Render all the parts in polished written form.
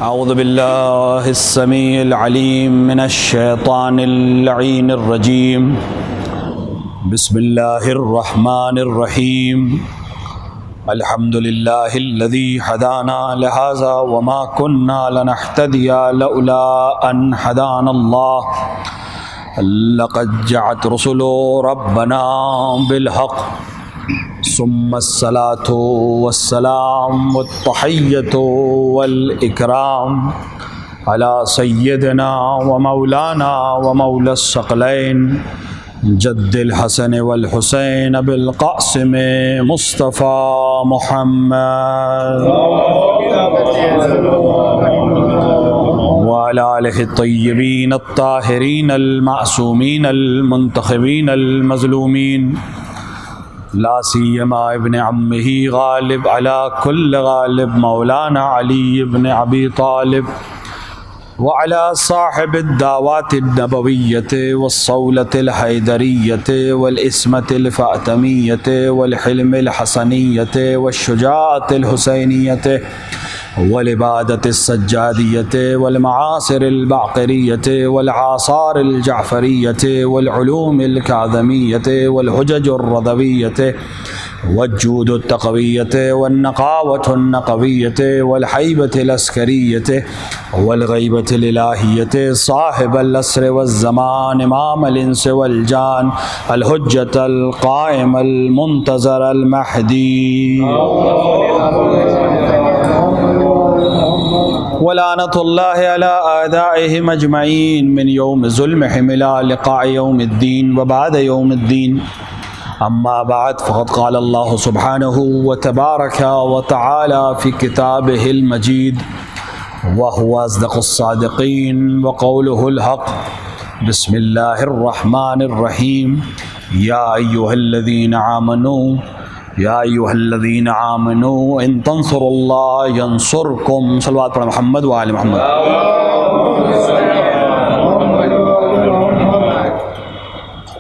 اعوذ باللہ السمیع العلیم من الشیطان اللعین الرجیم بسم اللہ الرحمن الرحیم الحمد للہ الذی ہدانا لہذا وما كنا لنہتدی لولا ان ہدانا اللہ لقد جاءت رسل ربنا بالحق ثم الصلاة والسلام والتحیۃ والإکرام علی سیدنا ومولانا ومولا الثقلین جد الحسن والحسین بالقاسم مصطفیٰ محمد وعلى آلہ الطیبین الطاہرین المعصومین المنتخبین المظلومین لا سیما ابن عمہ غالب علی کل غالب مولانا علی بن ابی طالب وعلی صاحب الدعوات النبویۃ والصولۃ الحیدریۃ والعصمۃ الفاطمیۃ والحلم الحسنیۃ والشجاعۃ الحسینیۃ والعبادۃ السجادیۃ والمعاصر الباقریۃ والآثار الجعفریۃ والعلوم الکاظمیۃ والحجج الرضویۃ والجود التقویۃ والنقاوۃ النقویۃ والحیبۃ العسکریۃ والغیبۃ الالہیۃ صاحب العصر والزمان امام الانس والجان الحجۃ القائم المنتظر المہدی ولعنۃ اللہ علی اعدائہم اجمعین من یوم ظلمہم الی لقاء یوم الدین وبعد یوم الدین اما بعد فقد قال اللہ سبحانہ وتبارک وتعالی فی کتابہ المجید وهو اصدق الصادقین وقولہ الحق بسم اللہ الرحمن الرحیم یا ایہا الذین آمنوا یا ایہا الذین آمنوا ان تنصروا اللہ ینصرکم صلوات پر محمد و آل محمد۔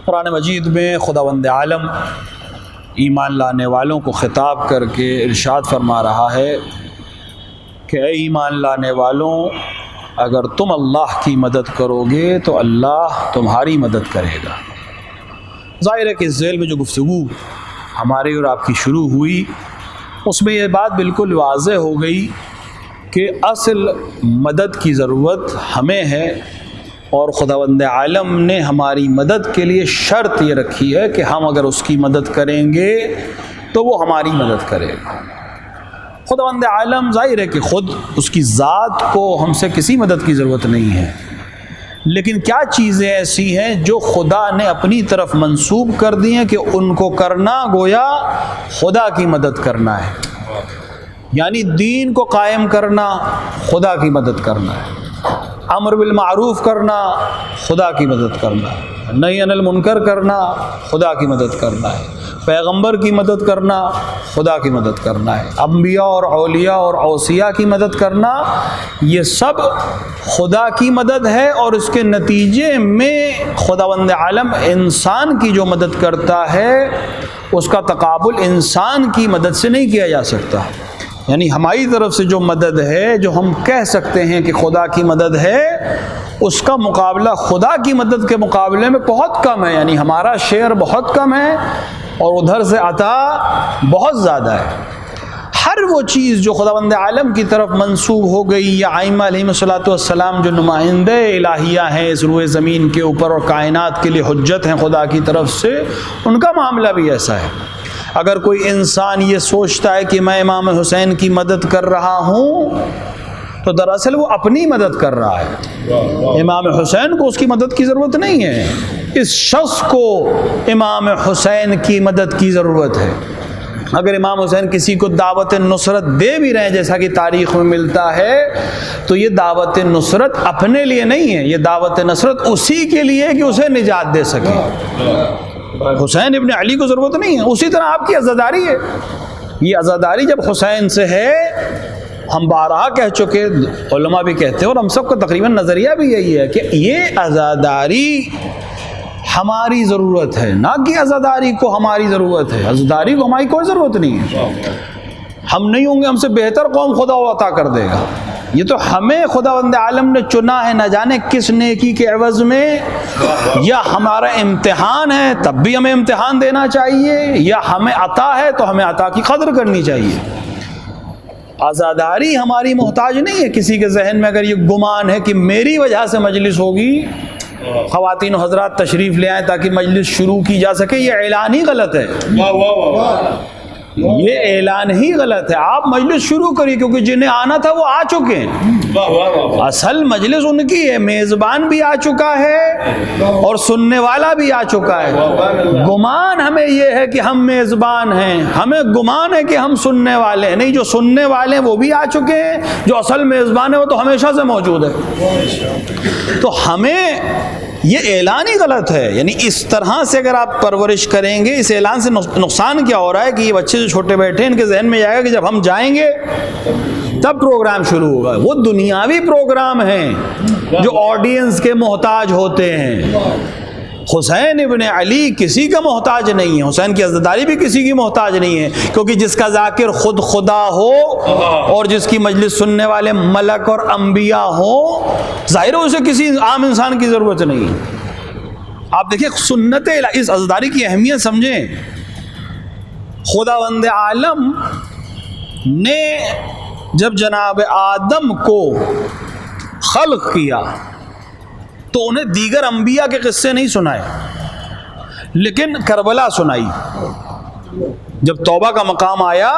قرآن مجید میں خداوند عالم ایمان لانے والوں کو خطاب کر کے ارشاد فرما رہا ہے کہ اے ایمان لانے والوں، اگر تم اللہ کی مدد کرو گے تو اللہ تمہاری مدد کرے گا۔ ظاہر ہے کہ اس ذیل میں جو گفتگو ہماری اور آپ کی شروع ہوئی اس میں یہ بات بالکل واضح ہو گئی کہ اصل مدد کی ضرورت ہمیں ہے، اور خداوند عالم نے ہماری مدد کے لیے شرط یہ رکھی ہے کہ ہم اگر اس کی مدد کریں گے تو وہ ہماری مدد کرے گا۔ خداوند عالم ظاہر ہے کہ خود اس کی ذات کو ہم سے کسی مدد کی ضرورت نہیں ہے، لیکن کیا چیزیں ایسی ہیں جو خدا نے اپنی طرف منسوب کر دی ہیں کہ ان کو کرنا گویا خدا کی مدد کرنا ہے، یعنی دین کو قائم کرنا خدا کی مدد کرنا ہے، امر بالمعروف کرنا خدا کی مدد کرنا ہے، نہی عن المنکر کرنا خدا کی مدد کرنا ہے، پیغمبر کی مدد کرنا خدا کی مدد کرنا ہے، انبیاء اور اولیاء اور اوصیاء کی مدد کرنا، یہ سب خدا کی مدد ہے، اور اس کے نتیجے میں خداوند عالم انسان کی جو مدد کرتا ہے اس کا تقابل انسان کی مدد سے نہیں کیا جا سکتا۔ یعنی ہماری طرف سے جو مدد ہے، جو ہم کہہ سکتے ہیں کہ خدا کی مدد ہے، اس کا مقابلہ خدا کی مدد کے مقابلے میں بہت کم ہے، یعنی ہمارا شیئر بہت کم ہے اور ادھر سے عطا بہت زیادہ ہے۔ ہر وہ چیز جو خداوند عالم کی طرف منسوب ہو گئی، یا ائمہ علیہم الصلوۃ والسلام جو نمائندے الہیہ ہیں اس روئے زمین کے اوپر اور کائنات کے لیے حجت ہیں خدا کی طرف سے، ان کا معاملہ بھی ایسا ہے۔ اگر کوئی انسان یہ سوچتا ہے کہ میں امام حسین کی مدد کر رہا ہوں تو دراصل وہ اپنی مدد کر رہا ہے، امام حسین کو اس کی مدد کی ضرورت نہیں ہے، اس شخص کو امام حسین کی مدد کی ضرورت ہے۔ اگر امام حسین کسی کو دعوت نصرت دے بھی رہے ہیں جیسا کہ تاریخ میں ملتا ہے، تو یہ دعوت نصرت اپنے لیے نہیں ہے، یہ دعوت نصرت اسی کے لیے کہ اسے نجات دے سکے۔ حسین ابن علی کو ضرورت نہیں ہے، اسی طرح آپ کی عزاداری ہے، یہ عزاداری جب حسین سے ہے، ہم بارہا کہہ چکے، علماء بھی کہتے ہیں اور ہم سب کا تقریباً نظریہ بھی یہی ہے کہ یہ عزاداری ہماری ضرورت ہے، نہ کہ عزاداری کو ہماری ضرورت ہے۔ عزاداری کو ہماری کوئی ضرورت نہیں ہے، ہم نہیں ہوں گے ہم سے بہتر قوم خدا عطا کر دے گا، یہ تو ہمیں خداوند عالم نے چنا ہے، نہ جانے کس نیکی کے عوض میں، یا ہمارا امتحان ہے تب بھی ہمیں امتحان دینا چاہیے، یا ہمیں عطا ہے تو ہمیں عطا کی قدر کرنی چاہیے۔ آزاداری ہماری محتاج نہیں ہے کسی کے ذہن میں اگر یہ گمان ہے کہ میری وجہ سے مجلس ہوگی، خواتین و حضرات تشریف لے آئیں تاکہ مجلس شروع کی جا سکے، یہ اعلان ہی غلط ہے، یہ اعلان ہی غلط ہے۔ آپ مجلس شروع کریے کیونکہ جنہیں آنا تھا وہ آ چکے ہیں، اصل مجلس ان کی ہے، میزبان بھی آ چکا ہے اور سننے والا بھی آ چکا ہے۔ گمان ہمیں یہ ہے کہ ہم میزبان ہیں، ہمیں گمان ہے کہ ہم سننے والے ہیں، نہیں، جو سننے والے ہیں وہ بھی آ چکے ہیں، جو اصل میزبان ہے وہ تو ہمیشہ سے موجود ہے۔ تو ہمیں یہ اعلان ہی غلط ہے، یعنی اس طرح سے اگر آپ پرورش کریں گے، اس اعلان سے نقصان کیا ہو رہا ہے کہ یہ بچے جو چھوٹے بیٹھے ہیں ان کے ذہن میں جائے گا کہ جب ہم جائیں گے تب پروگرام شروع ہوگا۔ وہ دنیاوی پروگرام ہیں جو آڈینس کے محتاج ہوتے ہیں۔ حسین ابن علی کسی کا محتاج نہیں ہے، حسین کی عزاداری بھی کسی کی محتاج نہیں ہے، کیونکہ جس کا ذاکر خود خدا ہو اور جس کی مجلس سننے والے ملک اور انبیاء ہوں، ظاہر ہے اسے کسی عام انسان کی ضرورت نہیں۔ آپ دیکھیں سنت اس عزاداری کی اہمیت سمجھیں۔ خداوند عالم نے جب جناب آدم کو خلق کیا تو انہیں دیگر انبیاء کے قصے نہیں سنائے، لیکن کربلا سنائی۔ جب توبہ کا مقام آیا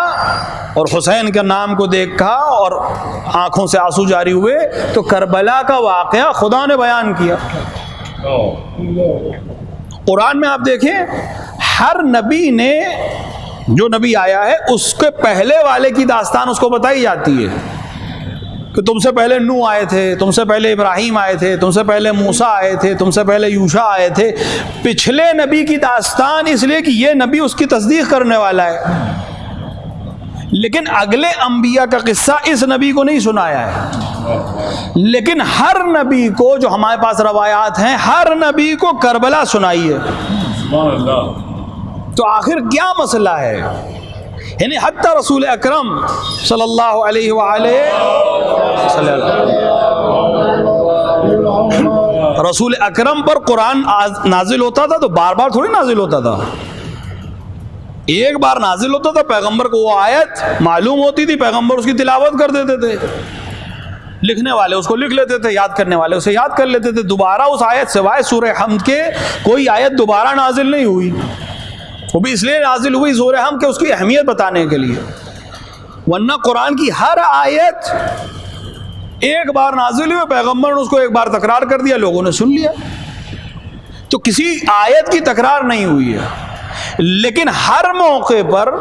اور حسین کے نام کو دیکھا اور آنکھوں سے آنسو جاری ہوئے تو کربلا کا واقعہ خدا نے بیان کیا۔ قرآن میں آپ دیکھیں ہر نبی نے، جو نبی آیا ہے اس کے پہلے والے کی داستان اس کو بتائی جاتی ہے کہ تم سے پہلے نوح آئے تھے، تم سے پہلے ابراہیم آئے تھے، تم سے پہلے موسیٰ آئے تھے، تم سے پہلے یوشع آئے تھے۔ پچھلے نبی کی داستان اس لیے کہ یہ نبی اس کی تصدیق کرنے والا ہے، لیکن اگلے انبیاء کا قصہ اس نبی کو نہیں سنایا ہے۔ لیکن ہر نبی کو، جو ہمارے پاس روایات ہیں، ہر نبی کو کربلا سنائی ہے۔ تو آخر کیا مسئلہ ہے؟ یعنی حتی رسول اکرم صلی اللہ علیہ وآلہ رسول اکرم پر قرآن نازل ہوتا تھا تو بار بار تھوڑی نازل ہوتا تھا، ایک بار نازل ہوتا تھا، پیغمبر کو وہ آیت معلوم ہوتی تھی، پیغمبر اس کی تلاوت کر دیتے تھے، لکھنے والے اس کو لکھ لیتے تھے، یاد کرنے والے اسے یاد کر لیتے تھے۔ دوبارہ اس آیت سوائے سورہ حمد کے کوئی آیت دوبارہ نازل نہیں ہوئی، وہ بھی اس لیے نازل ہوئی سورہ حمد کہ اس کی اہمیت بتانے کے لیے، ورنہ قرآن کی ہر آیت ایک بار نازل ہوئی، پیغمبر نے اس کو ایک بار تکرار کر دیا، لوگوں نے سن لیا، تو کسی آیت کی تکرار نہیں ہوئی ہے۔ لیکن ہر موقع پر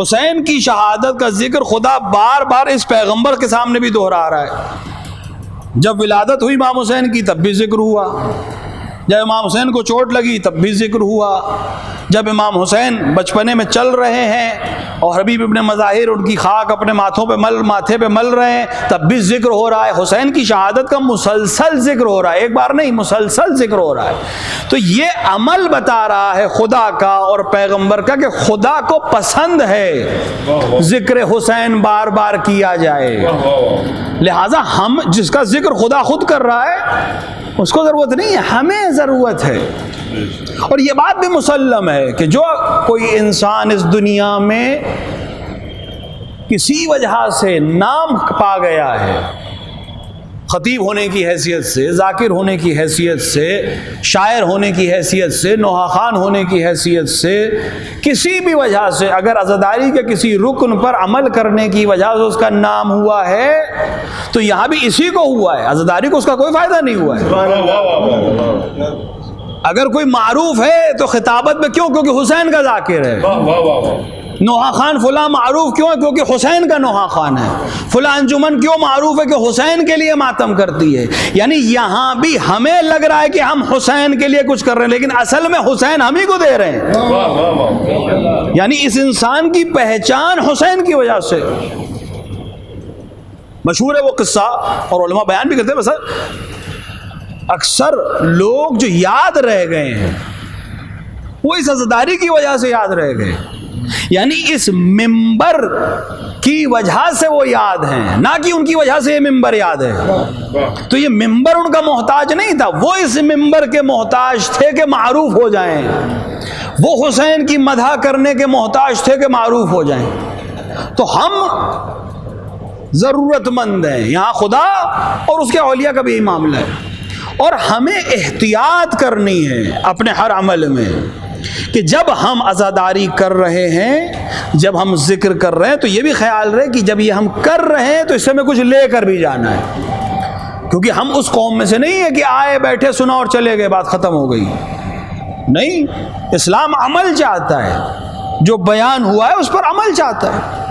حسین کی شہادت کا ذکر خدا بار بار اس پیغمبر کے سامنے بھی دہرا رہا ہے۔ جب ولادت ہوئی امام حسین کی تب بھی ذکر ہوا، جب امام حسین کو چوٹ لگی تب بھی ذکر ہوا، جب امام حسین بچپنے میں چل رہے ہیں اور حبیب ابن مظاہر ان کی خاک اپنے ماتھے پہ مل رہے ہیں تب بھی ذکر ہو رہا ہے۔ حسین کی شہادت کا مسلسل ذکر ہو رہا ہے، ایک بار نہیں، مسلسل ذکر ہو رہا ہے۔ تو یہ عمل بتا رہا ہے خدا کا اور پیغمبر کا کہ خدا کو پسند ہے ذکر حسین بار بار کیا جائے، لہذا ہم جس کا ذکر خدا خود کر رہا ہے اس کو ضرورت نہیں ہے، ہمیں ضرورت ہے۔ اور یہ بات بھی مسلم ہے کہ جو کوئی انسان اس دنیا میں کسی وجہ سے نام پا گیا ہے، خطیب ہونے کی حیثیت سے، ذاکر ہونے کی حیثیت سے، شاعر ہونے کی حیثیت سے، نوحہ خوان ہونے کی حیثیت سے، کسی بھی وجہ سے اگر عزاداری کے کسی رکن پر عمل کرنے کی وجہ سے اس کا نام ہوا ہے تو یہاں بھی اسی کو ہوا ہے، عزاداری کو اس کا کوئی فائدہ نہیں ہوا ہے۔ اگر کوئی معروف ہے تو خطابت میں کیوں؟ کیونکہ حسین کا ذاکر ہے۔ نوحہ خان فلاں معروف کیوں ہے؟ کیونکہ حسین کا نوحہ خان ہے۔ فلاں انجمن کیوں معروف ہے؟ کہ حسین کے لیے ماتم کرتی ہے۔ یعنی یہاں بھی ہمیں لگ رہا ہے کہ ہم حسین کے لیے کچھ کر رہے ہیں، لیکن اصل میں حسین ہم ہی کو دے رہے ہیں۔ یعنی اس انسان کی پہچان حسین کی وجہ سے۔ مشہور ہے وہ قصہ اور علماء بیان بھی کرتے ہیں، بس اکثر لوگ جو یاد رہ گئے ہیں وہ اس عزاداری کی وجہ سے یاد رہ گئے۔ یعنی اس منبر کی وجہ سے وہ یاد ہیں، نہ کہ ان کی وجہ سے یہ ممبر یاد ہے۔ تو یہ ممبر ان کا محتاج نہیں تھا، وہ اس ممبر کے محتاج تھے کہ معروف ہو جائیں، وہ حسین کی مدح کرنے کے محتاج تھے کہ معروف ہو جائیں۔ تو ہم ضرورت مند ہیں، یہاں خدا اور اس کے اولیاء کا بھی یہی معاملہ ہے، اور ہمیں احتیاط کرنی ہے اپنے ہر عمل میں کہ جب ہم عزاداری کر رہے ہیں، جب ہم ذکر کر رہے ہیں، تو یہ بھی خیال رہے کہ جب یہ ہم کر رہے ہیں تو اس سے ہمیں کچھ لے کر بھی جانا ہے، کیونکہ ہم اس قوم میں سے نہیں ہے کہ آئے بیٹھے سنا اور چلے گئے، بات ختم ہو گئی۔ نہیں، اسلام عمل چاہتا ہے، جو بیان ہوا ہے اس پر عمل چاہتا ہے۔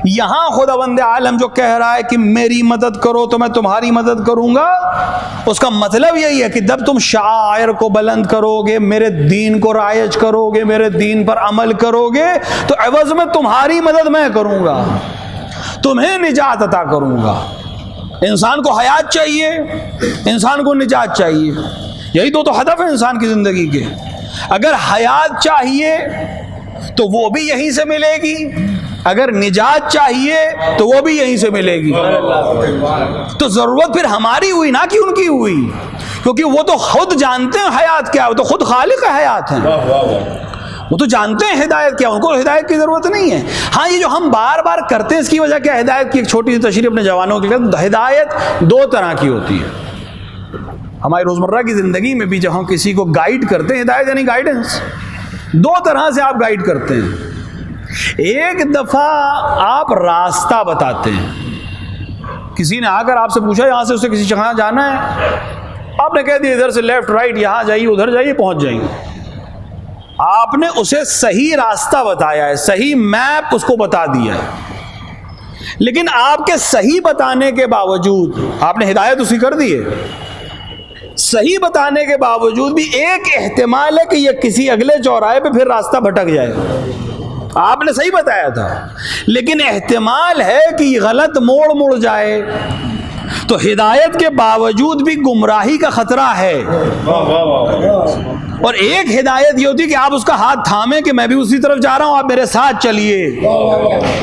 یہاں خداوند عالم جو کہہ رہا ہے کہ میری مدد کرو تو میں تمہاری مدد کروں گا، اس کا مطلب یہی ہے کہ جب تم شعائر کو بلند کرو گے، میرے دین کو رائج کرو گے، میرے دین پر عمل کرو گے، تو عوض میں تمہاری مدد میں کروں گا، تمہیں نجات عطا کروں گا۔ انسان کو حیات چاہیے، انسان کو نجات چاہیے، یہی دو تو ہدف ہے انسان کی زندگی کے۔ اگر حیات چاہیے تو وہ بھی یہیں سے ملے گی، اگر نجات چاہیے تو وہ بھی یہیں سے ملے گی۔ تو ضرورت پھر ہماری ہوئی نہ کہ ان کی ہوئی، کیونکہ وہ تو خود جانتے ہیں حیات کیا، وہ تو خود خالق حیات ہیں، وہ تو جانتے ہیں ہدایت کیا، ان کو ہدایت کی ضرورت نہیں ہے۔ ہاں یہ جو ہم بار بار کرتے ہیں اس کی وجہ کیا؟ ہدایت کی ایک چھوٹی سی تشریح اپنے جوانوں کے لیے، ہدایت دو طرح کی ہوتی ہے۔ ہماری روزمرہ کی زندگی میں بھی جب ہم کسی کو گائیڈ کرتے ہیں، ہدایت یعنی گائیڈنس، دو طرح سے آپ گائیڈ کرتے ہیں۔ ایک دفعہ آپ راستہ بتاتے ہیں، کسی نے آ کر آپ سے پوچھا یہاں سے اسے کسی جگہ جانا ہے، آپ نے کہہ دیا ادھر سے لیفٹ رائٹ، یہاں جائیے ادھر جائیے پہنچ جائیں گے۔ آپ نے اسے صحیح راستہ بتایا ہے، صحیح میپ اس کو بتا دیا ہے، لیکن آپ کے صحیح بتانے کے باوجود آپ نے ہدایت اسی کر دی ہے، صحیح بتانے کے باوجود بھی ایک احتمال ہے کہ یہ کسی اگلے چوراہے پہ پھر راستہ بھٹک جائے۔ آپ نے صحیح بتایا تھا، لیکن احتمال ہے کہ یہ غلط موڑ جائے، تو ہدایت کے باوجود بھی گمراہی کا خطرہ ہے۔ اور ایک ہدایت یہ ہوتی ہے کہ آپ اس کا ہاتھ تھامیں کہ میں بھی اسی طرف جا رہا ہوں، آپ میرے ساتھ چلیے،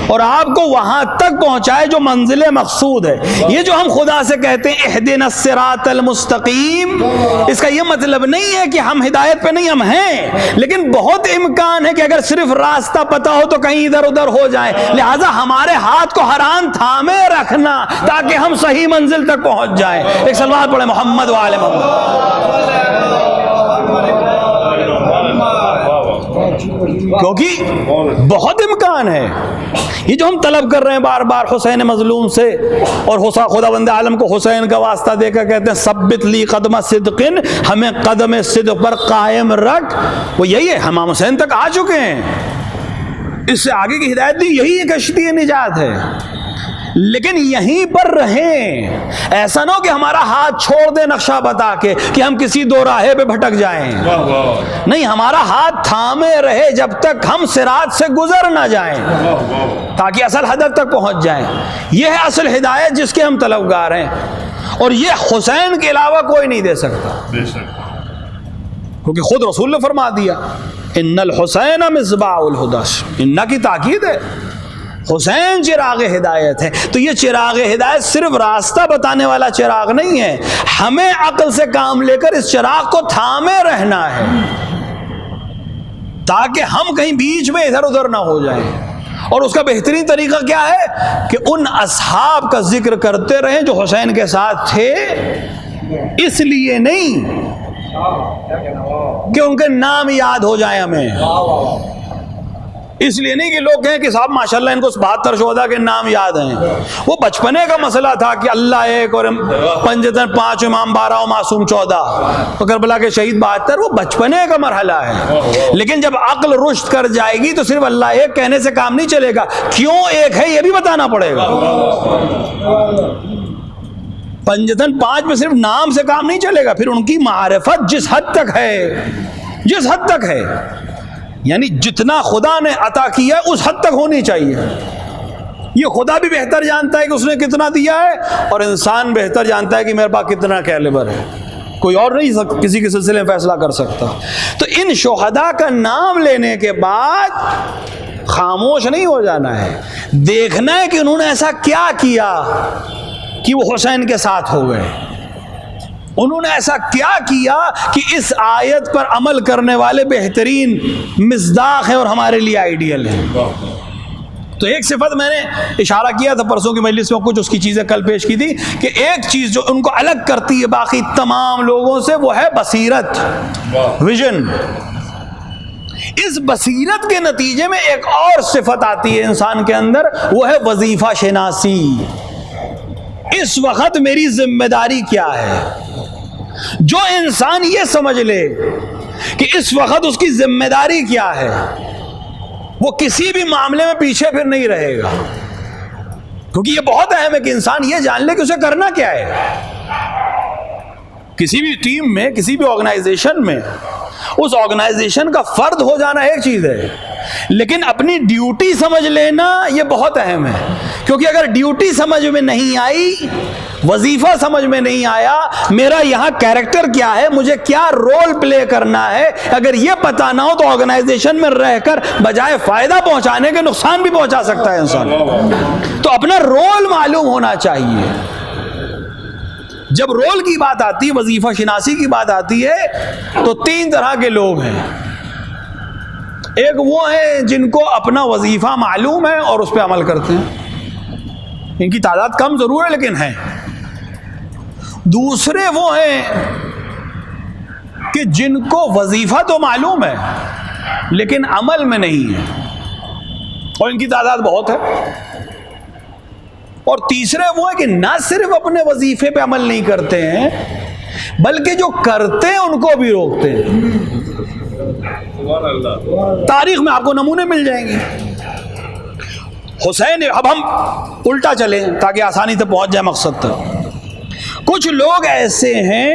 اور آپ کو وہاں تک پہنچائے جو منزل مقصود ہے۔ یہ جو ہم خدا سے کہتے ہیں اہدنا الصراط المستقیم، اس کا یہ مطلب نہیں ہے کہ ہم ہدایت پہ نہیں، ہم ہیں، لیکن بہت امکان ہے کہ اگر صرف راستہ پتا ہو تو کہیں ادھر ادھر ہو جائے، لہٰذا ہمارے ہاتھ کو حرام تھامے رکھنا تاکہ ہم صحیح منزل تک پہنچ جائیں۔ ایک صلوات پڑھیں محمد وآل محمد، کیونکہ بہت امکان ہے یہ جو ہم طلب کر رہے ہیں بار بار حسین مظلوم سے، اور خداوند عالم کو حسین کا واسطہ دے کر کہتے ہیں ثبت لی قدم صدق، ہمیں قدم صدق پر قائم رکھ، وہ یہی ہے، ہم امام حسین تک آ چکے ہیں، اس سے آگے کی ہدایت دی یہی کشتی نجات ہے، لیکن یہیں پر رہیں، ایسا نہ ہو کہ ہمارا ہاتھ چھوڑ دے نقشہ بتا کے کہ ہم کسی دو راہے پہ بھٹک جائیں، نہیں، ہمارا ہاتھ تھامے رہے جب تک ہم صراط سے گزر نہ جائیں، تاکہ اصل ہدف تک پہنچ جائیں۔ یہ ہے اصل ہدایت جس کے ہم طلبگار ہیں، اور یہ حسین کے علاوہ کوئی نہیں دے سکتا، کیونکہ خود رسول نے فرما دیا ان الحسین مصباح الہدی، ان کی تاکید ہے، حسین چراغ ہدایت ہے۔ تو یہ چراغ ہدایت صرف راستہ بتانے والا چراغ نہیں ہے، ہمیں عقل سے کام لے کر اس چراغ کو تھامے رہنا ہے تاکہ ہم کہیں بیچ میں ادھر ادھر نہ ہو جائیں۔ اور اس کا بہترین طریقہ کیا ہے کہ ان اصحاب کا ذکر کرتے رہیں جو حسین کے ساتھ تھے، اس لیے نہیں کہ ان کے نام یاد ہو جائیں ہمیں، اس لیے نہیں کہ لوگ کہیں کہ صاحب ماشاءاللہ ان کو 72 شہداء کے نام یاد ہیں، وہ بچپنے کا مسئلہ تھا کہ اللہ ایک اور پنجتن 5 امام 12 و معصوم 14، کربلا کے شہید 72، وہ بچپنے کا مرحلہ ہے، لیکن جب عقل رشد کر جائے گی تو صرف اللہ ایک کہنے سے کام نہیں چلے گا، کیوں ایک ہے یہ بھی بتانا پڑے گا۔ پنجتن 5 میں صرف نام سے کام نہیں چلے گا، پھر ان کی معرفت جس حد تک ہے، یعنی جتنا خدا نے عطا کیا ہے اس حد تک ہونی چاہیے۔ یہ خدا بھی بہتر جانتا ہے کہ اس نے کتنا دیا ہے، اور انسان بہتر جانتا ہے کہ میرے پاس کتنا کیلیبر ہے، کوئی اور نہیں کسی کے سلسلے میں فیصلہ کر سکتا۔ تو ان شہداء کا نام لینے کے بعد خاموش نہیں ہو جانا ہے، دیکھنا ہے کہ انہوں نے ایسا کیا کیا کہ وہ حسین کے ساتھ ہو گئے، انہوں نے ایسا کیا کیا کہ اس آیت پر عمل کرنے والے بہترین مصداق ہیں اور ہمارے لیے آئیڈیل ہیں۔ تو ایک صفت میں نے اشارہ کیا تھا پرسوں کی مجلس میں، کچھ اس کی چیزیں کل پیش کی تھی، کہ ایک چیز جو ان کو الگ کرتی ہے باقی تمام لوگوں سے وہ ہے بصیرت، ویژن۔ اس بصیرت کے نتیجے میں ایک اور صفت آتی ہے انسان کے اندر، وہ ہے وظیفہ شناسی۔ اس وقت میری ذمہ داری کیا ہے؟ جو انسان یہ سمجھ لے کہ اس وقت اس کی ذمہ داری کیا ہے، وہ کسی بھی معاملے میں پیچھے پھر نہیں رہے گا، کیونکہ یہ بہت اہم ہے کہ انسان یہ جان لے کہ اسے کرنا کیا ہے۔ کسی بھی ٹیم میں، کسی بھی آرگنائزیشن میں، اس آرگنائزیشن کا فرد ہو جانا ایک چیز ہے، لیکن اپنی ڈیوٹی سمجھ لینا یہ بہت اہم ہے، کیونکہ اگر ڈیوٹی سمجھ میں نہیں آئی، وظیفہ سمجھ میں نہیں آیا، میرا یہاں کیریکٹر کیا ہے، مجھے کیا رول پلے کرنا ہے، اگر یہ پتہ نہ ہو تو آرگنائزیشن میں رہ کر بجائے فائدہ پہنچانے کے نقصان بھی پہنچا سکتا ہے انسان۔ تو اپنا رول معلوم ہونا چاہیے۔ جب رول کی بات آتی ہے، وظیفہ شناسی کی بات آتی ہے، تو تین طرح کے لوگ ہیں۔ ایک وہ ہیں جن کو اپنا وظیفہ معلوم ہے اور اس پہ عمل کرتے ہیں، ان کی تعداد کم ضرور ہے لیکن ہیں۔ دوسرے وہ ہیں کہ جن کو وظیفہ تو معلوم ہے لیکن عمل میں نہیں ہے، اور ان کی تعداد بہت ہے۔ اور تیسرے وہ ہیں کہ نہ صرف اپنے وظیفے پہ عمل نہیں کرتے ہیں بلکہ جو کرتے ہیں ان کو بھی روکتے ہیں۔ تاریخ میں آپ کو نمونے مل جائیں گے۔ حسین، اب ہم الٹا چلیں تاکہ آسانی سے پہنچ جائے مقصد تک۔ کچھ لوگ ایسے ہیں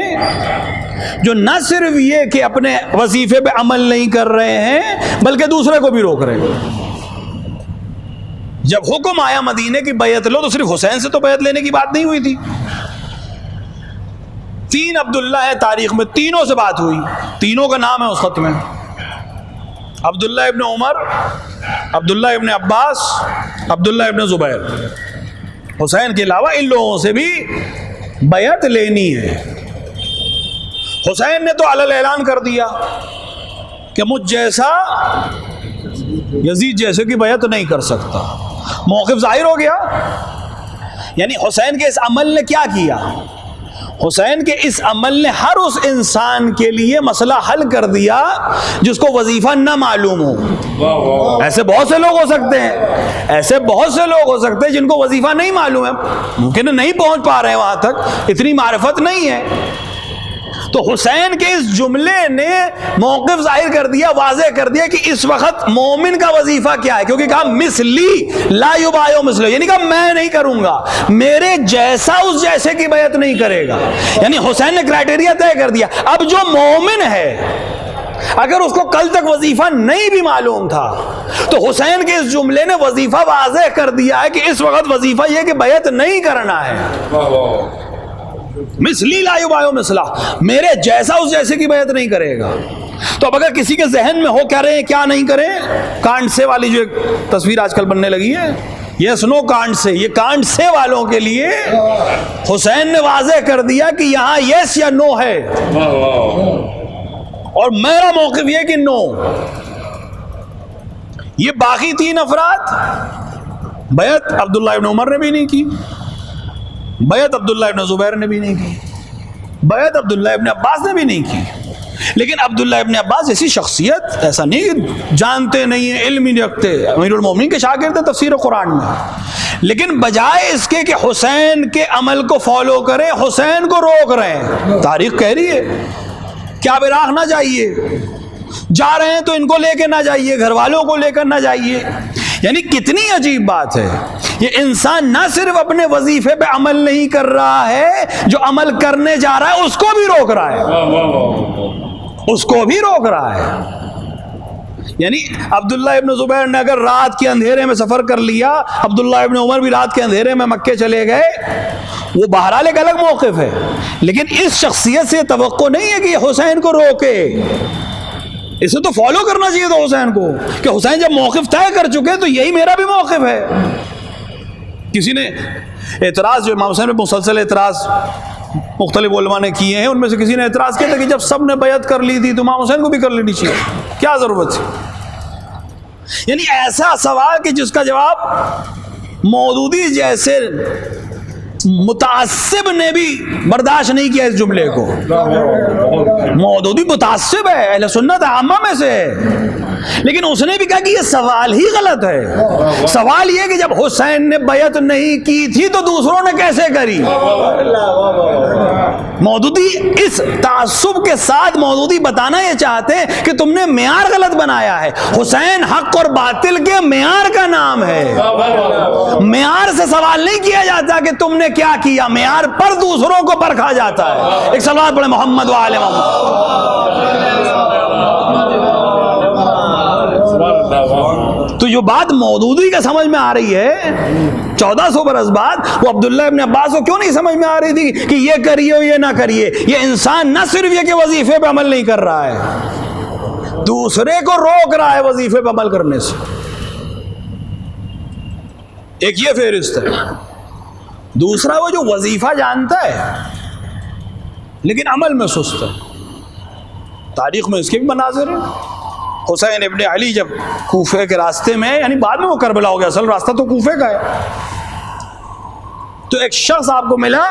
جو نہ صرف یہ کہ اپنے وظیفے پہ عمل نہیں کر رہے ہیں بلکہ دوسرے کو بھی روک رہے ہیں۔ جب حکم آیا مدینے کی بیعت لو تو صرف حسین سے تو بیعت لینے کی بات نہیں ہوئی تھی، تین عبداللہ ہے تاریخ میں، تینوں سے بات ہوئی، تینوں کا نام ہے اس خط میں، عبداللہ ابن عمر، عبداللہ ابن عباس، عبداللہ ابن زبیر۔ حسین کے علاوہ ان لوگوں سے بھی بیعت لینی ہے۔ حسین نے تو علل اعلان کر دیا کہ مجھ جیسا یزید جیسے کی بیعت نہیں کر سکتا، موقف ظاہر ہو گیا۔ یعنی حسین کے اس عمل نے کیا کیا؟ حسین کے اس عمل نے ہر اس انسان کے لیے مسئلہ حل کر دیا جس کو وظیفہ نہ معلوم ہو۔ ایسے بہت سے لوگ ہو سکتے ہیں، ایسے بہت سے لوگ ہو سکتے ہیں جن کو وظیفہ نہیں معلوم ہے، ممکن نہیں پہنچ پا رہے ہیں وہاں تک، اتنی معرفت نہیں ہے۔ تو حسین کے اس جملے نے موقف ظاہر کر دیا، واضح کر دیا کہ اس وقت مومن کا وظیفہ کیا ہے، کیونکہ کہا مثلی لا یبایع مثلہ، یعنی کہا میں نہیں کروں گا، میرے جیسا اس جیسے کی بیعت نہیں کرے گا۔ یعنی حسین نے کرائٹیریا طے کر دیا۔ اب جو مومن ہے اگر اس کو کل تک وظیفہ نہیں بھی معلوم تھا تو حسین کے اس جملے نے وظیفہ واضح کر دیا ہے کہ اس وقت وظیفہ یہ کہ بیعت نہیں کرنا ہے۔ مثلی لا یبایع مثلہ، میرے جیسا اس جیسے کی بیعت نہیں کرے گا۔ تو اب اگر کسی کے ذہن میں ہو کیا رہے کیا نہیں کریں، کانٹ سے والی جو ایک تصویر آج کل بننے لگی ہے، یس نو کانٹ سے، یہ کانٹ سے والوں کے لیے حسین نے واضح کر دیا کہ یہاں یس یا نو ہے، اور میرا موقف یہ کہ نو۔ یہ باقی تین افراد بیعت عبداللہ ابن عمر نے بھی نہیں کی، بیعت عبداللہ ابن زبیر نے بھی نہیں کی، بیعت عبداللہ ابن عباس نے بھی نہیں کی۔ لیکن عبداللہ ابن عباس ایسی شخصیت، ایسا نہیں جانتے نہیں ہیں، علم ہی نہیں رکھتے، امیر المومنین کے شاگرد ہیں تفسیر قرآن میں، لیکن بجائے اس کے کہ حسین کے عمل کو فالو کریں، حسین کو روک رہے ہیں۔ تاریخ کہہ رہی ہے کیا براق نہ جائیے، جا رہے ہیں تو ان کو لے کے نہ جائیے، گھر والوں کو لے کر نہ جائیے۔ یعنی کتنی عجیب بات ہے، یہ انسان نہ صرف اپنے وظیفے پہ عمل نہیں کر رہا ہے، جو عمل کرنے جا رہا ہے اس کو بھی روک رہا ہے، اس کو بھی روک رہا ہے۔ یعنی عبداللہ ابن زبیر نے اگر رات کے اندھیرے میں سفر کر لیا، عبداللہ ابن عمر بھی رات کے اندھیرے میں مکے چلے گئے، وہ بہرحال ایک الگ موقف ہے، لیکن اس شخصیت سے توقع نہیں ہے کہ یہ حسین کو روکے۔ اسے تو فالو کرنا چاہیے تھا حسین کو کہ حسین جب موقف طے کر چکے تو یہی میرا بھی موقف ہے. کسی نے اعتراض جو امام حسین پہ مسلسل اعتراض مختلف علماء نے کیے ہیں، ان میں سے کسی نے اعتراض کیا تھا کہ جب سب نے بیعت کر لی تھی تو امام حسین کو بھی کر لینی چاہیے، کیا ضرورت تھی؟ یعنی ایسا سوال کہ جس کا جواب مودودی جیسے متعصب نے بھی برداشت نہیں کیا اس جملے کو. مودودی متعصب ہے، اہل سنت عامہ میں سے ہے، لیکن اس نے بھی کہا کہ یہ سوال ہی غلط ہے. سوال یہ کہ جب حسین نے بیعت نہیں کی تھی تو دوسروں نے کیسے کری؟ مودودی اس تعصب کے ساتھ مودودی بتانا یہ چاہتے ہیں کہ تم نے معیار غلط بنایا ہے. حسین حق اور باطل کے معیار کا نام ہے. معیار سے سوال نہیں کیا جاتا کہ تم نے کیا کیا، معیار پر دوسروں کو پرکھا جاتا ہے. ایک سلوات پڑھے محمد و آل محمد. تو جو بات مودودی کا سمجھ میں آ رہی ہے 1400 برس بعد، وہ عبداللہ ابن عباس کو کیوں نہیں سمجھ میں آ رہی تھی کہ یہ کریے یہ نہ کریے؟ یہ انسان نہ صرف یہ کہ وظیفے پہ عمل نہیں کر رہا ہے، دوسرے کو روک رہا ہے وظیفے پہ عمل کرنے سے. ایک یہ فہرست ہے. دوسرا وہ جو وظیفہ جانتا ہے لیکن عمل میں سست ہے. تاریخ میں اس کے بھی مناظر ہیں. حسین ابن علی جب کوفے کے راستے میں، یعنی بعد میں وہ کربلا ہو گیا، اصل راستہ تو کوفے کا ہے، تو ایک شخص آپ کو ملا،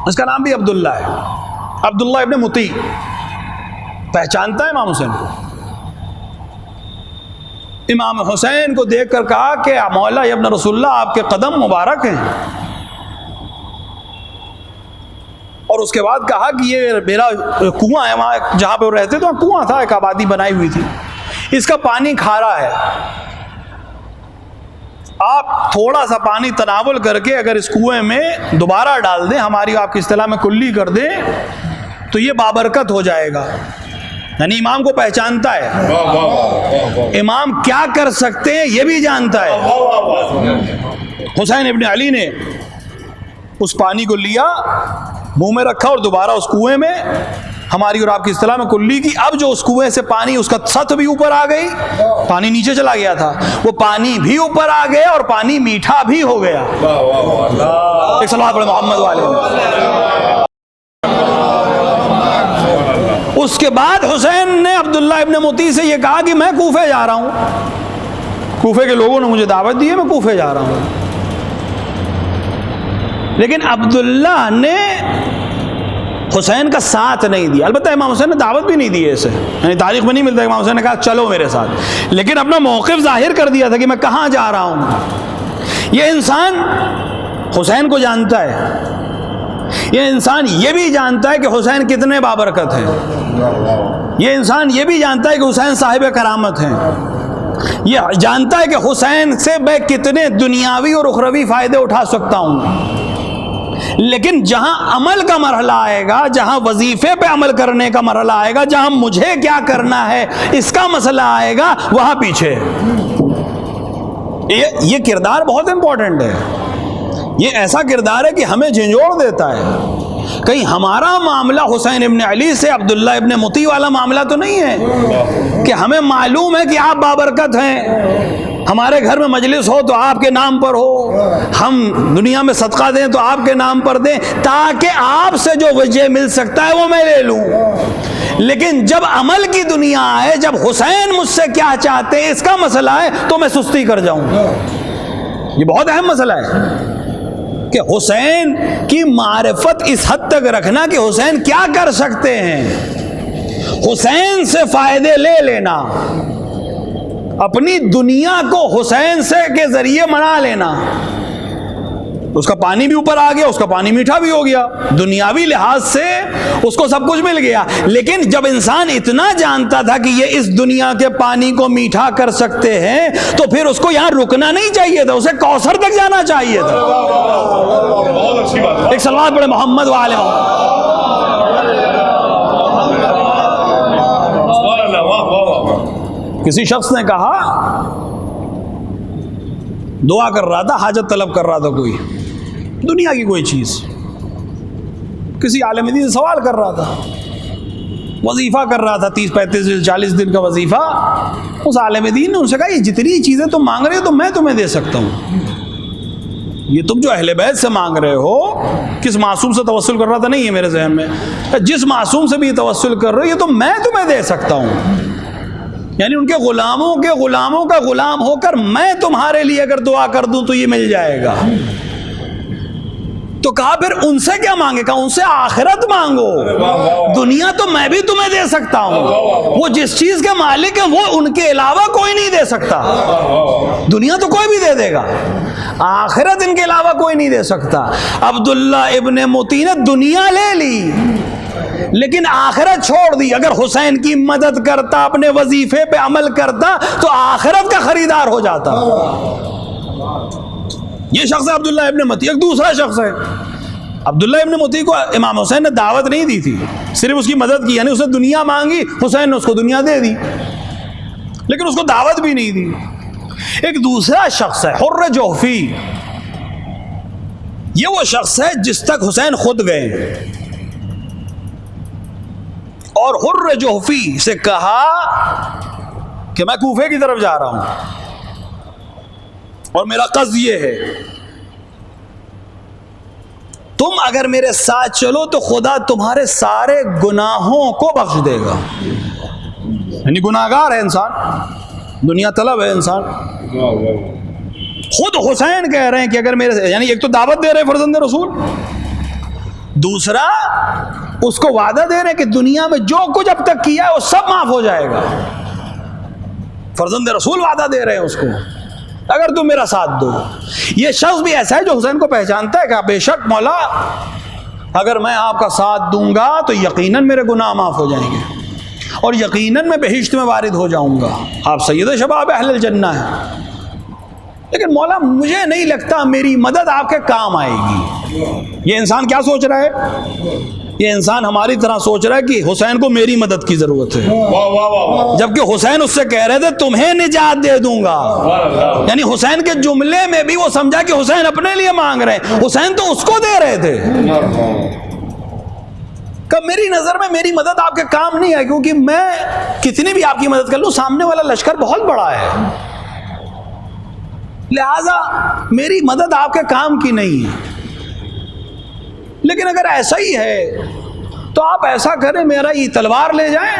اس کا نام بھی عبداللہ ہے، عبداللہ ابن مطیع. پہچانتا ہے امام حسین کو. امام حسین کو دیکھ کر کہا کہ مولا ابن رسول اللہ، آپ کے قدم مبارک ہیں. اور اس کے بعد کہا کہ یہ میرا کنواں ہے، وہاں جہاں پہ وہ رہتے تو کنواں تھا، ایک آبادی بنائی ہوئی تھی، اس کا پانی کھارا ہے، آپ تھوڑا سا پانی تناول کر کے اگر اس کنویں میں دوبارہ ڈال دیں، ہماری آپ کی اصطلاح میں کلی کر دیں، تو یہ بابرکت ہو جائے گا. یعنی امام کو پہچانتا ہے، امام کیا کر سکتے ہیں یہ بھی جانتا ہے. حسین ابن علی نے اس پانی کو لیا، منہ میں رکھا اور دوبارہ اس کنویں میں، ہماری اور آپ کی اصطلاح میں کلی کی. اب جو اس کنویں سے پانی، اس کا سطح بھی اوپر آ گئی، پانی نیچے چلا گیا تھا، وہ پانی بھی اوپر آ گیا اور پانی میٹھا بھی ہو گیا. ایک صلوات پڑھے محمد والے. اس کے بعد حسین نے عبداللہ ابن مطیع سے یہ کہا کہ میں کوفے جا رہا ہوں، کوفے کے لوگوں نے مجھے دعوت دی ہے، میں کوفے جا رہا ہوں. لیکن عبداللہ نے حسین کا ساتھ نہیں دیا. البتہ امام حسین نے دعوت بھی نہیں دی ہے اسے، یعنی تاریخ میں نہیں ملتا امام حسین نے کہا چلو میرے ساتھ، لیکن اپنا موقف ظاہر کر دیا تھا کہ میں کہاں جا رہا ہوں. یہ انسان حسین کو جانتا ہے، یہ انسان یہ بھی جانتا ہے کہ حسین کتنے بابرکت ہیں، یہ انسان یہ بھی جانتا ہے کہ حسین صاحب کرامت ہیں، یہ جانتا ہے کہ حسین سے میں کتنے دنیاوی اور اخروی فائدے اٹھا سکتا ہوں. لیکن جہاں عمل کا مرحلہ آئے گا، جہاں وظیفے پہ عمل کرنے کا مرحلہ آئے گا، جہاں مجھے کیا کرنا ہے اس کا مسئلہ آئے گا، وہاں پیچھے. یہ کردار بہت امپورٹنٹ ہے. یہ ایسا کردار ہے کہ ہمیں جھنجھوڑ دیتا ہے. کہیں ہمارا معاملہ حسین ابن علی سے عبداللہ ابن مطیع والا معاملہ تو نہیں ہے کہ ہمیں معلوم ہے کہ آپ بابرکت ہیں، ہمارے گھر میں مجلس ہو تو آپ کے نام پر ہو، ہم دنیا میں صدقہ دیں تو آپ کے نام پر دیں، تاکہ آپ سے جو وجہ مل سکتا ہے وہ میں لے لوں. لیکن جب عمل کی دنیا آئے، جب حسین مجھ سے کیا چاہتے ہیں اس کا مسئلہ ہے، تو میں سستی کر جاؤں. یہ بہت اہم مسئلہ ہے کہ حسین کی معرفت اس حد تک رکھنا کہ حسین کیا کر سکتے ہیں، حسین سے فائدے لے لینا، اپنی دنیا کو حسین سے کے ذریعے منا لینا. اس کا پانی بھی اوپر آ گیا، اس کا پانی میٹھا بھی ہو گیا، دنیاوی لحاظ سے اس کو سب کچھ مل گیا. لیکن جب انسان اتنا جانتا تھا کہ یہ اس دنیا کے پانی کو میٹھا کر سکتے ہیں تو پھر اس کو یہاں رکنا نہیں چاہیے تھا، اسے کوثر تک جانا چاہیے تھا. ایک صلوات پڑھے محمد والے. کسی شخص نے کہا، دعا کر رہا تھا، حاجت طلب کر رہا تھا، کوئی دنیا کی کوئی چیز، کسی عالم دین سے سوال کر رہا تھا، وظیفہ کر رہا تھا 30-35-40 دن کا وظیفہ. اس عالم دین نے ان سے کہا یہ جتنی چیزیں تم مانگ رہے ہو تو میں تمہیں دے سکتا ہوں. یہ تم جو اہل بیت سے مانگ رہے ہو, کس معصوم سے توسل کر رہا تھا نہیں ہے میرے ذہن میں, جس معصوم سے بھی توسل کر رہے ہو یہ تو میں تمہیں دے سکتا ہوں. یعنی ان کے غلاموں کا غلام ہو کر میں تمہارے لیے اگر دعا کر دوں تو یہ مل جائے گا. تو کہا پھر ان سے کیا مانگے؟ کہا ان سے آخرت مانگو, دنیا تو میں بھی تمہیں دے سکتا ہوں. وہ جس چیز کے مالک ہیں وہ ان کے علاوہ کوئی نہیں دے سکتا. دنیا تو کوئی بھی دے دے گا, آخرت ان کے علاوہ کوئی نہیں دے سکتا. عبداللہ ابن متی نے دنیا لے لی لیکن آخرت چھوڑ دی. اگر حسین کی مدد کرتا, اپنے وظیفے پہ عمل کرتا تو آخرت کا خریدار ہو جاتا. یہ شخص ہے عبداللہ ابن متی. ایک دوسرا شخص ہے عبداللہ ابن متی کو امام حسین نے دعوت نہیں دی تھی, صرف اس کی مدد کی. یعنی اس نے دنیا مانگی, حسین نے اس کو دنیا دے دی لیکن اس کو دعوت بھی نہیں دی. ایک دوسرا شخص ہے حر جوحفی. یہ وہ شخص ہے جس تک حسین خود گئے اور حر جوحفی سے کہا کہ میں کوفے کی طرف جا رہا ہوں اور میرا قصد یہ ہے, تم اگر میرے ساتھ چلو تو خدا تمہارے سارے گناہوں کو بخش دے گا. یعنی گناہگار ہے انسان, دنیا طلب ہے انسان. خود حسین کہہ رہے ہیں کہ اگر میرے, یعنی ایک تو دعوت دے رہے ہیں فرزند رسول, دوسرا اس کو وعدہ دے رہے ہیں کہ دنیا میں جو کچھ اب تک کیا ہے وہ سب معاف ہو جائے گا. فرزند رسول وعدہ دے رہے ہیں اس کو اگر تم میرا ساتھ دو. یہ شخص بھی ایسا ہے جو حسین کو پہچانتا ہے کہ بے شک مولا اگر میں آپ کا ساتھ دوں گا تو یقیناً میرے گناہ معاف ہو جائیں گے اور یقیناً میں بہشت میں وارد ہو جاؤں گا. آپ سید شباب اہل الجنہ ہیں, لیکن مولا مجھے نہیں لگتا میری مدد آپ کے کام آئے گی. یہ انسان کیا سوچ رہا ہے؟ یہ انسان ہماری طرح سوچ رہا ہے کہ حسین کو میری مدد کی ضرورت ہے, جبکہ حسین اس سے کہہ رہے تھے تمہیں نجات دے دوں گا. یعنی حسین کے جملے میں بھی وہ سمجھا کہ حسین اپنے لیے مانگ رہے ہیں, حسین تو اس کو دے رہے تھے. کہ میری نظر میں میری مدد آپ کے کام نہیں ہے, کیونکہ میں کتنی بھی آپ کی مدد کر لوں سامنے والا لشکر بہت بڑا ہے, لہذا میری مدد آپ کے کام کی نہیں ہے. لیکن اگر ایسا ہی ہے تو آپ ایسا کریں, میرا یہ تلوار لے جائیں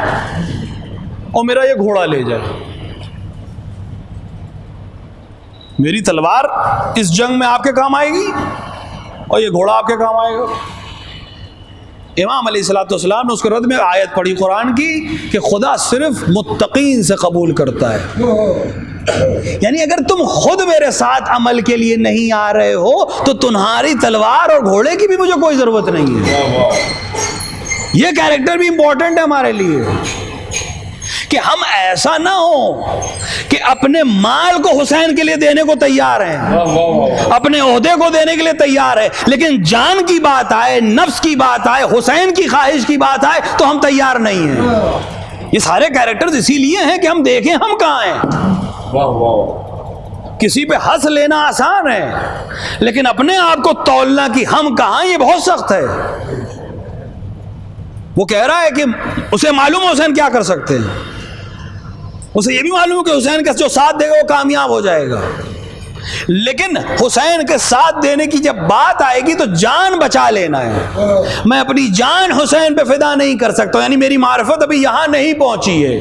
اور میرا یہ گھوڑا لے جائیں. میری تلوار اس جنگ میں آپ کے کام آئے گی اور یہ گھوڑا آپ کے کام آئے گا. امام علیہ الصلوۃ والسلام نے اس کے رد میں آیت پڑھی قرآن کی کہ خدا صرف متقین سے قبول کرتا ہے. یعنی اگر تم خود میرے ساتھ عمل کے لیے نہیں آ رہے ہو تو تمہاری تلوار اور گھوڑے کی بھی مجھے کوئی ضرورت نہیں ہے. یہ کیریکٹر بھی امپورٹنٹ ہے ہمارے لیے کہ ہم ایسا نہ ہو کہ اپنے مال کو حسین کے لیے دینے کو تیار ہیں, اپنے عہدے کو دینے کے لیے تیار ہے, لیکن جان کی بات آئے, نفس کی بات آئے, حسین کی خواہش کی بات آئے تو ہم تیار نہیں ہیں. یہ سارے کیریکٹرز اسی لیے ہیں کہ ہم دیکھیں ہم کہاں ہیں. کسی پہ ہنس لینا آسان ہے لیکن اپنے آپ کو تولنا کہ ہم کہاں, یہ بہت سخت ہے. وہ کہہ رہا ہے کہ اسے معلوم ہے حسین کیا کر سکتے ہیں, اسے یہ بھی معلوم ہے کہ حسین کا جو ساتھ دے گا وہ کامیاب ہو جائے گا, لیکن حسین کے ساتھ دینے کی جب بات آئے گی تو جان بچا لینا ہے. میں اپنی جان حسین پہ فدا نہیں کر سکتا, یعنی میری معرفت ابھی یہاں نہیں پہنچی ہے.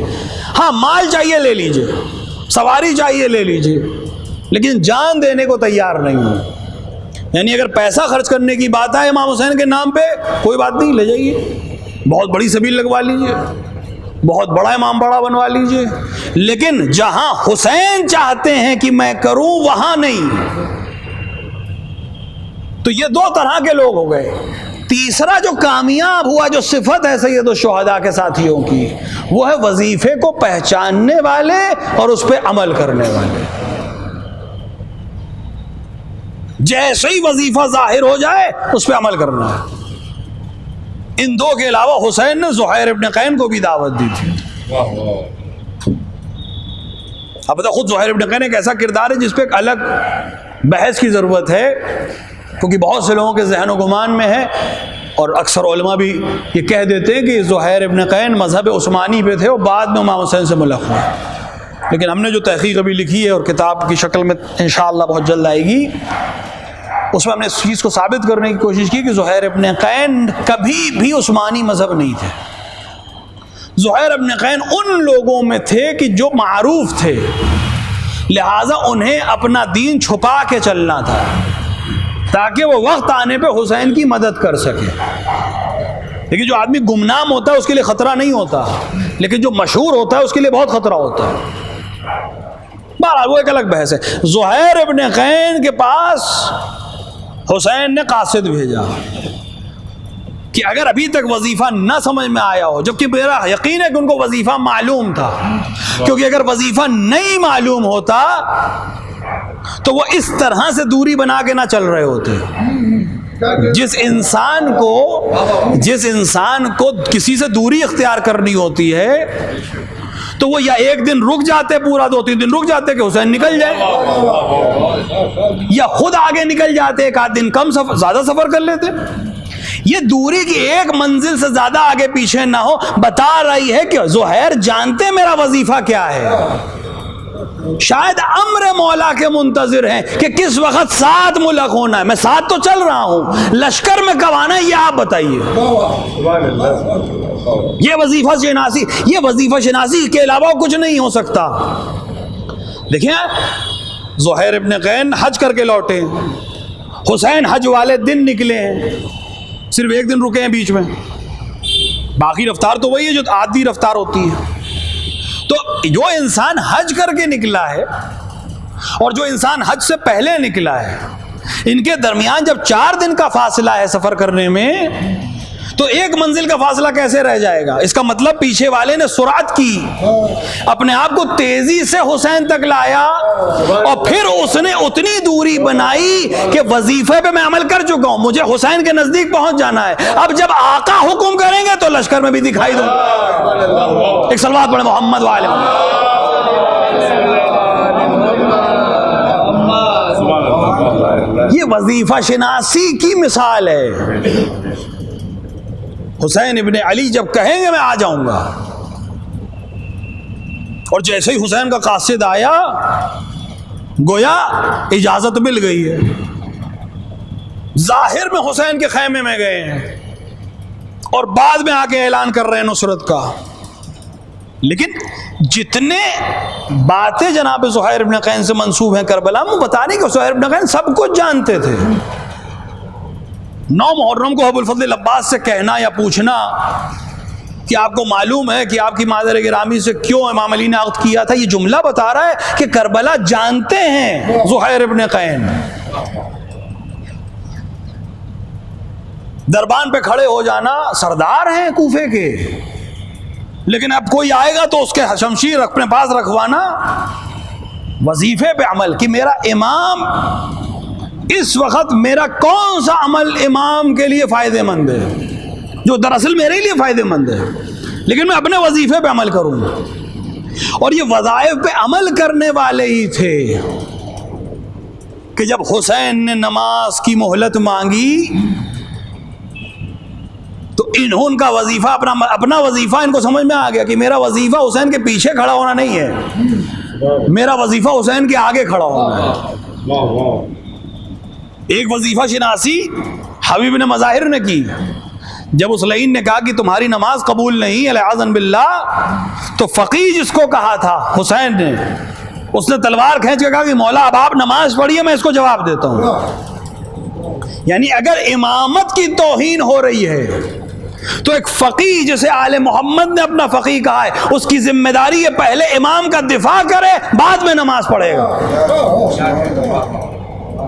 ہاں مال چاہیے لے لیجئے, سواری چاہیے لے لیجئے, لیکن جان دینے کو تیار نہیں ہوں. یعنی اگر پیسہ خرچ کرنے کی بات آئے امام حسین کے نام پہ کوئی بات نہیں, لے جائیے, بہت بڑی سبیل لگوا لیجئے, بہت بڑا امام بڑا بنوا لیجئے, لیکن جہاں حسین چاہتے ہیں کہ میں کروں وہاں نہیں. تو یہ دو طرح کے لوگ ہو گئے. تیسرا جو کامیاب ہوا, جو صفت ہے سید الشہداء کے ساتھیوں کی, وہ ہے وظیفے کو پہچاننے والے اور اس پہ عمل کرنے والے. جیسے ہی وظیفہ ظاہر ہو جائے اس پہ عمل کرنا ہے. ان دو کے علاوہ حسین نے زہیر ابن قین کو بھی دعوت دی تھی. اب بتا, خود زہیر ابن قین ایک ایسا کردار ہے جس پہ ایک الگ بحث کی ضرورت ہے, کیونکہ بہت سے لوگوں کے ذہن و گمان میں ہے اور اکثر علماء بھی یہ کہہ دیتے ہیں کہ زہیر ابن قین مذہب عثمانی پہ تھے اور بعد میں امام حسین سے ملحق ہوئے، لیکن ہم نے جو تحقیق ابھی لکھی ہے اور کتاب کی شکل میں انشاءاللہ بہت جلد آئے گی، اس میں ہم نے اس چیز کو ثابت کرنے کی کوشش کی کہ زہیر ابن قین کبھی بھی عثمانی مذہب نہیں تھے۔ زہیر ابن قین ان لوگوں میں تھے کہ جو معروف تھے، لہٰذا انہیں اپنا دین چھپا کے چلنا تھا تاکہ وہ وقت آنے پہ حسین کی مدد کر سکے۔ لیکن جو آدمی گمنام ہوتا ہے اس کے لیے خطرہ نہیں ہوتا، لیکن جو مشہور ہوتا ہے اس کے لیے بہت خطرہ ہوتا ہے۔ بہرحال وہ ایک الگ بحث ہے۔ زہیر ابن قین کے پاس حسین نے قاصد بھیجا کہ اگر ابھی تک وظیفہ نہ سمجھ میں آیا ہو، جبکہ میرا یقین ہے کہ ان کو وظیفہ معلوم تھا، کیونکہ اگر وظیفہ نہیں معلوم ہوتا تو وہ اس طرح سے دوری بنا کے نہ چل رہے ہوتے۔ جس انسان کو کسی سے دوری اختیار کرنی ہوتی ہے تو وہ یا ایک دن رک جاتے، پورا 2-3 دن رک جاتے کہ حسین نکل جائے، یا خود آگے نکل جاتے، ایک آدھ دن زیادہ سفر کر لیتے۔ یہ دوری کی ایک منزل سے زیادہ آگے پیچھے نہ ہو، بتا رہی ہے کہ زہیر جانتے میرا وظیفہ کیا ہے، شاید امر مولا کے منتظر ہیں کہ کس وقت ساتھ ملحق ہونا ہے۔ میں ساتھ تو چل رہا ہوں، لشکر میں کب آنا ہے یہ آپ بتائیے۔ یہ وظیفہ شناسی کے علاوہ کچھ نہیں ہو سکتا۔ دیکھیں زہیر ابن قین حج کر کے لوٹے، حسین حج والے دن نکلے ہیں، صرف ایک دن رکے ہیں بیچ میں، باقی رفتار تو وہی ہے جو عادی رفتار ہوتی ہے۔ تو جو انسان حج کر کے نکلا ہے اور جو انسان حج سے پہلے نکلا ہے، ان کے درمیان جب 4 دن کا فاصلہ ہے سفر کرنے میں، تو ایک منزل کا فاصلہ کیسے رہ جائے گا؟ اس کا مطلب پیچھے والے نے سرعت کی، اپنے آپ کو تیزی سے حسین تک لایا، اور پھر اس نے اتنی دوری بنائی کہ وظیفے پہ میں عمل کر چکا ہوں، مجھے حسین کے نزدیک پہنچ جانا ہے، اب جب آقا حکم کریں گے تو لشکر میں بھی دکھائی دوں۔ ایک صلوات پڑھیں محمد وآلہ محمد۔ یہ وظیفہ شناسی کی مثال ہے۔ حسین ابن علی جب کہیں گے میں آ جاؤں گا، اور جیسے ہی حسین کا قاصد آیا گویا اجازت مل گئی ہے، ظاہر میں حسین کے خیمے میں گئے ہیں اور بعد میں آ کے اعلان کر رہے ہیں نصرت کا۔ لیکن جتنے باتیں جناب زہیر ابن قین سے منسوب ہیں کربلا میں، بتا نہیں کہ زہیر ابن قین سب کچھ جانتے تھے۔ 9 محرم کو ابو الفضل عباس سے کہنا یا پوچھنا کہ آپ کو معلوم ہے کہ آپ کی مادر گرامی سے کیوں امام علی نے عقد کیا تھا، یہ جملہ بتا رہا ہے کہ کربلا جانتے ہیں زہیر ابن قین۔ دربان پہ کھڑے ہو جانا، سردار ہیں کوفے کے، لیکن اب کوئی آئے گا تو اس کے شمشیر اپنے پاس رکھوانا، وظیفے پہ عمل کہ میرا امام اس وقت میرا کون سا عمل امام کے لیے فائدہ مند ہے، جو دراصل میرے لیے فائدہ مند ہے، لیکن میں اپنے وظیفے پہ عمل کروں گا۔ اور یہ وظائف پہ عمل کرنے والے ہی تھے کہ جب حسین نے نماز کی مہلت مانگی تو ان کا وظیفہ اپنا وظیفہ ان کو سمجھ میں آ گیا کہ میرا وظیفہ حسین کے پیچھے کھڑا ہونا نہیں ہے، میرا وظیفہ حسین کے آگے کھڑا ہونا ہے۔ ایک وظیفہ شناسی حبیب نے مظاہر نے کی، جب اس لعین نے کہا کہ تمہاری نماز قبول نہیں الیاذن باللہ، تو فقی جس کو کہا تھا حسین نے، اس نے تلوار کھینچ کے کہا کہ مولا اب آپ نماز پڑھیے، میں اس کو جواب دیتا ہوں۔ یعنی اگر امامت کی توہین ہو رہی ہے تو ایک فقی جسے آل محمد نے اپنا فقی کہا ہے، اس کی ذمہ داری ہے پہلے امام کا دفاع کرے، بعد میں نماز پڑھے گا،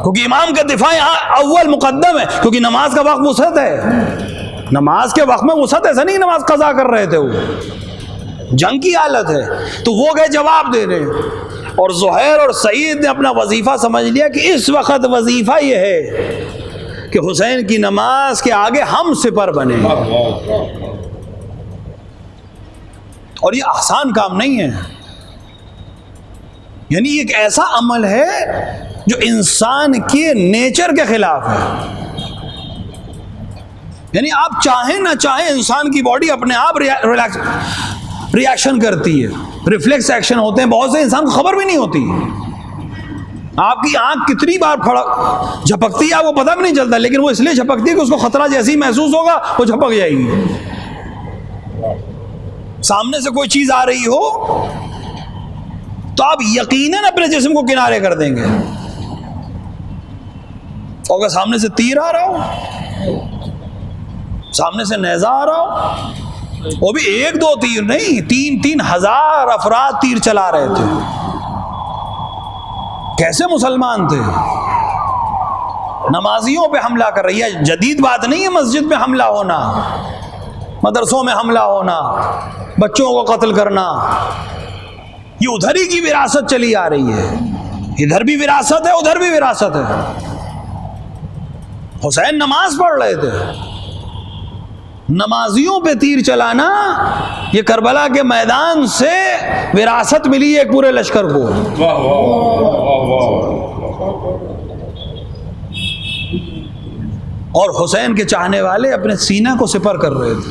کیونکہ امام کا دفاع یہاں اول مقدم ہے، کیونکہ نماز کا وقت وسعت ہے، نماز کے وقت میں وسعت ایسا نہیں نماز قضا کر رہے تھے، وہ جنگ کی حالت ہے، تو وہ گئے جواب دینے، اور زہیر اور سعید نے اپنا وظیفہ سمجھ لیا کہ اس وقت وظیفہ یہ ہے کہ حسین کی نماز کے آگے ہم سپر بنے، اور یہ آسان کام نہیں ہے، یعنی ایک ایسا عمل ہے جو انسان کے نیچر کے خلاف ہے۔ یعنی آپ چاہیں نہ چاہیں انسان کی باڈی اپنے آپ ریاکشن کرتی ہے، ریفلیکس ایکشن ہوتے ہیں، بہت سے انسان کو خبر بھی نہیں ہوتی۔ آپ کی آنکھ کتنی بار جھپکتی ہے وہ پتہ بھی نہیں چلتا، لیکن وہ اس لیے جھپکتی ہے کہ اس کو خطرہ جیسے ہی محسوس ہوگا وہ جھپک جائے گی۔ سامنے سے کوئی چیز آ رہی ہو تو آپ یقیناً اپنے جسم کو کنارے کر دیں گے، اور اگر سامنے سے تیر آ رہا ہو، سامنے سے نیزہ آ رہا ہو، وہ بھی 1-2 تیر نہیں، 3-3 ہزار افراد تیر چلا رہے تھے، کیسے مسلمان تھے؟ نمازیوں پہ حملہ کر رہی ہے، جدید بات نہیں ہے مسجد میں حملہ ہونا، مدرسوں میں حملہ ہونا، بچوں کو قتل کرنا، یہ ادھر ہی کی وراثت چلی آ رہی ہے، ادھر بھی وراثت ہے ادھر بھی وراثت ہے۔ حسین نماز پڑھ رہے تھے، نمازیوں پہ تیر چلانا، یہ کربلا کے میدان سے وراثت ملی ایک پورے لشکر کو۔ اور حسین کے چاہنے والے اپنے سینہ کو سپر کر رہے تھے،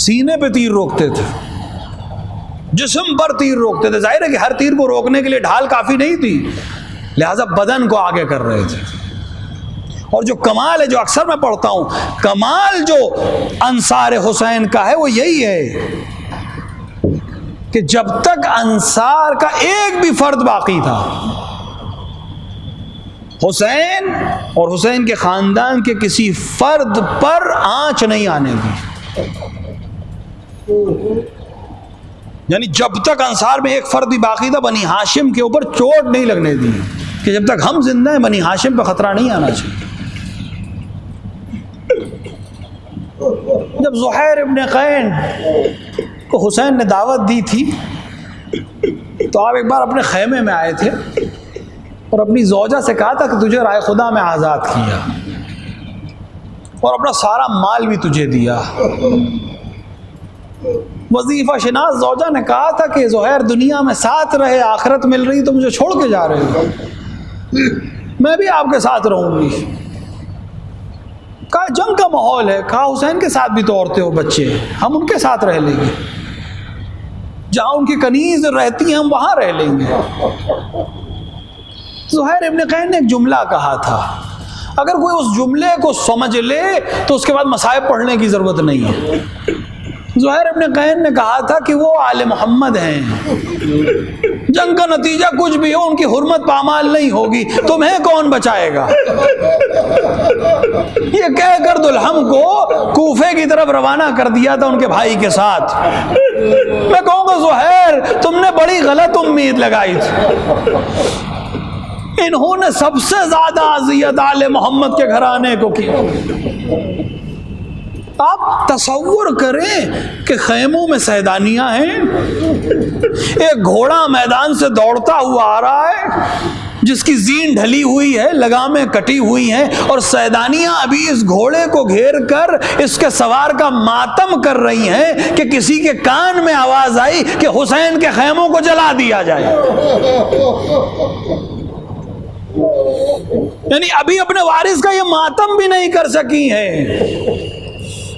سینے پہ تیر روکتے تھے، جسم پر تیر روکتے تھے۔ ظاہر ہے کہ ہر تیر کو روکنے کے لیے ڈھال کافی نہیں تھی، لہذا بدن کو آگے کر رہے تھے۔ اور جو کمال ہے، جو اکثر میں پڑھتا ہوں، کمال جو انصار حسین کا ہے وہ یہی ہے کہ جب تک انصار کا ایک بھی فرد باقی تھا، حسین اور حسین کے خاندان کے کسی فرد پر آنچ نہیں آنے دی۔ یعنی جب تک انصار میں ایک فرد بھی باقی تھا، بنی ہاشم کے اوپر چوٹ نہیں لگنے دی، کہ جب تک ہم زندہ ہیں بنی ہاشم پہ خطرہ نہیں آنا چاہیے۔ جب زہیر ابن قین کو حسین نے دعوت دی تھی تو آپ ایک بار اپنے خیمے میں آئے تھے اور اپنی زوجہ سے کہا تھا کہ تجھے رائے خدا میں آزاد کیا اور اپنا سارا مال بھی تجھے دیا۔ وظیفہ شناس زوجہ نے کہا تھا کہ زہیر دنیا میں ساتھ رہے، آخرت مل رہی تو مجھے چھوڑ کے جا رہے ہو، میں بھی آپ کے ساتھ رہوں گی۔ کہا جنگ کا ماحول ہے، کہا حسین کے ساتھ بھی تو عورتیں اور بچے ہیں، ہم ان کے ساتھ رہ لیں گے، جہاں ان کی کنیز رہتی ہیں ہم وہاں رہ لیں گے۔ زہیر ابن قین نے ایک جملہ کہا تھا، اگر کوئی اس جملے کو سمجھ لے تو اس کے بعد مصائب پڑھنے کی ضرورت نہیں ہے۔ زہیر ابن قین نے کہا تھا کہ وہ آل محمد ہیں، جنگ کا نتیجہ کچھ بھی ہو ان کی حرمت پامال نہیں ہوگی، تمہیں کون بچائے گا؟ یہ کہہ کر دلہم کو کوفے کی طرف روانہ کر دیا تھا ان کے بھائی کے ساتھ۔ میں کہوں گا زہیر تم نے بڑی غلط امید لگائی تھی، انہوں نے سب سے زیادہ اذیت آل محمد کے گھرانے کو کی۔ آپ تصور کریں کہ خیموں میں سیدانیاں ہیں، ایک گھوڑا میدان سے دوڑتا ہوا آ رہا ہے جس کی زین ڈھلی ہوئی ہے، لگامیں کٹی ہوئی ہیں، اور سیدانیاں ابھی اس گھوڑے کو گھیر کر اس کے سوار کا ماتم کر رہی ہیں کہ کسی کے کان میں آواز آئی کہ حسین کے خیموں کو جلا دیا جائے۔ یعنی ابھی اپنے وارث کا یہ ماتم بھی نہیں کر سکی ہیں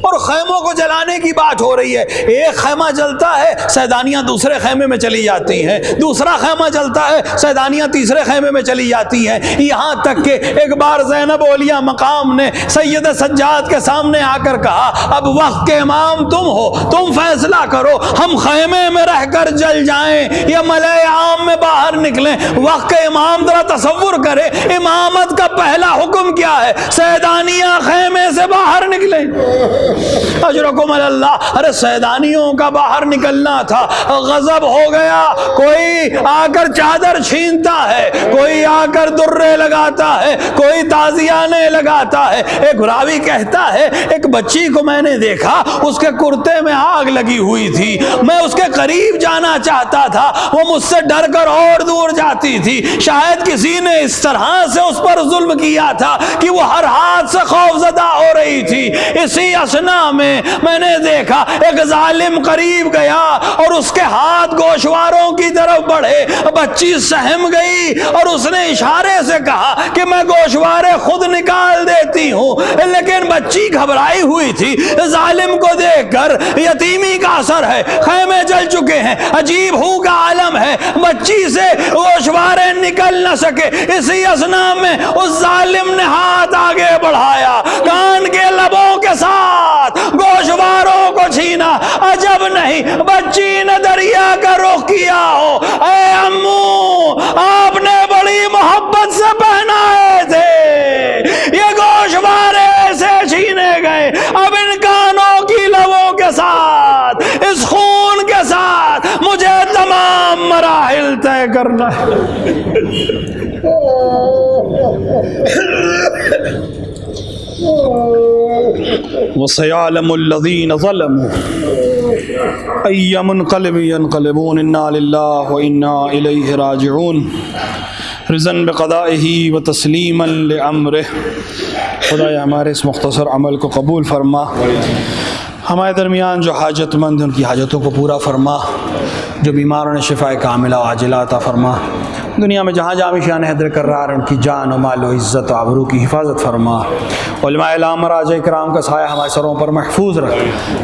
اور خیموں کو جلانے کی بات ہو رہی ہے۔ ایک خیمہ جلتا ہے، سیدانیاں دوسرے خیمے میں چلی جاتی ہیں، دوسرا خیمہ جلتا ہے، سیدانیاں تیسرے خیمے میں چلی جاتی ہیں، یہاں تک کہ ایک بار زینب اولیاء مقام نے سید سجاد کے سامنے آ کر کہا اب وقت کے امام تم ہو، تم فیصلہ کرو، ہم خیمے میں رہ کر جل جائیں یا ملأ عام میں باہر نکلیں۔ وقت کے امام ذرا تصور کرے، امامت کا پہلا حکم کیا ہے؟ سیدانیاں خیمے سے باہر نکلیں۔ اجرکم اللہ، ارے سیدانیوں کا باہر نکلنا تھا، غضب ہو گیا، کوئی آ کر چادر چھینتا ہے، کوئی آ کر درے لگاتا ہے، کوئی تازیانے لگاتا ہے۔ ایک راوی کہتا ہے ایک بچی کو میں نے دیکھا، اس کے کرتے میں آگ لگی ہوئی تھی، میں اس کے قریب جانا چاہتا تھا، وہ مجھ سے ڈر کر اور دور جاتی تھی، شاید کسی نے اس طرح سے اس پر ظلم کیا تھا کہ وہ ہر ہاتھ سے خوف زدہ ہو رہی تھی، اسی اثنا میں میں نے دیکھا ایک ظالم قریب گیا اور اس کے ہاتھ گوشواروں کی طرف بڑھے، بچی سہم گئی اور اس نے اشارے سے کہا کہ میں گوشوارے خود نکال دیتی ہوں، لیکن بچی گھبرائی ہوئی تھی۔ ظالم کو دیکھ کر یتیمی کا اثر ہے، خیمے جل چکے ہیں، عجیب ہو کا عالم ہے، بچی سے گوشوارے نکل نہ سکے۔ اسی اثنا میں اس ظالم نے ہاتھ آگے بڑھایا، کان کے لبوں کے ساتھ گوشواروں کو چھینا۔ عجب نہیں بچی نے دریا کا رخ کیا ہو۔ اے امو، آپ نے بڑی محبت سے پہنائے تھے، یہ گوشوارے ایسے چھینے گئے، اب ان کانوں کی لبوں کے ساتھ، اس خون کے ساتھ مجھے تمام مراحل طے کرنا ہے۔ وَسَيَعْلَمُ الَّذِينَ ظَلَمُوا أَيَّ مُنْقَلِبٍ يَنْقَلِبُونَ إِنَّا لِلَّهِ وَإِنَّا إِلَيْهِ رَاجِعُونَ رضاً بقضائه وتسلیما لأمره۔ خدایا ہمارے اس مختصر عمل کو قبول فرما، ہمارے درمیان جو حاجت مند ہیں ان کی حاجتوں کو پورا فرما، جو بیماروں نے شفاء کاملہ و عاجلہ عطا فرما، دنیا میں جہاں جہاں بھی شان حیدر کرار ان کی جان و مال و عزت و آبرو کی حفاظت فرما، علماء اعلام اور راجہ کرام کا سایہ ہمارے سروں پر محفوظ رکھ،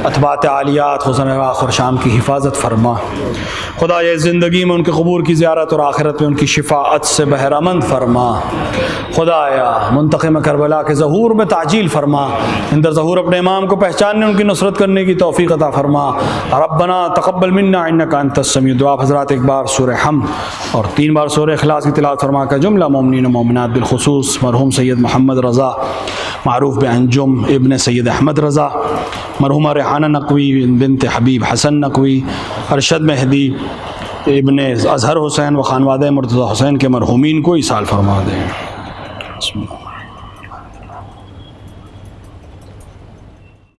اتباعت عالیات حسن آخر شام کی حفاظت فرما۔ خدا یہ زندگی میں ان کے قبور کی زیارت اور آخرت میں ان کی شفاعت سے بہرہ مند فرما۔ خدایا منتقم کربلا کے ظہور میں تعجیل فرما، اندر ظہور اپنے امام کو پہچاننے ان کی نصرت کرنے کی توفیق عطا فرما۔ ربنا تقبل منا انک انت السمیع دعا۔ حضرات ایک بار سورہ حمد اور 3 بار سورہ اخلاص کی تلاوت فرما کر جملہ مومنین و مومنات بالخصوص مرحوم سید محمد رضا معروف بانجم ابن سید احمد رضا، مرحومہ ریحانہ نقوی بنت حبیب حسن نقوی، ارشد مہدی ابن اظہر حسین و خانوادہ مرتضی حسین کے مرحومین کو ایصال فرما دیں۔ بسم اللہ۔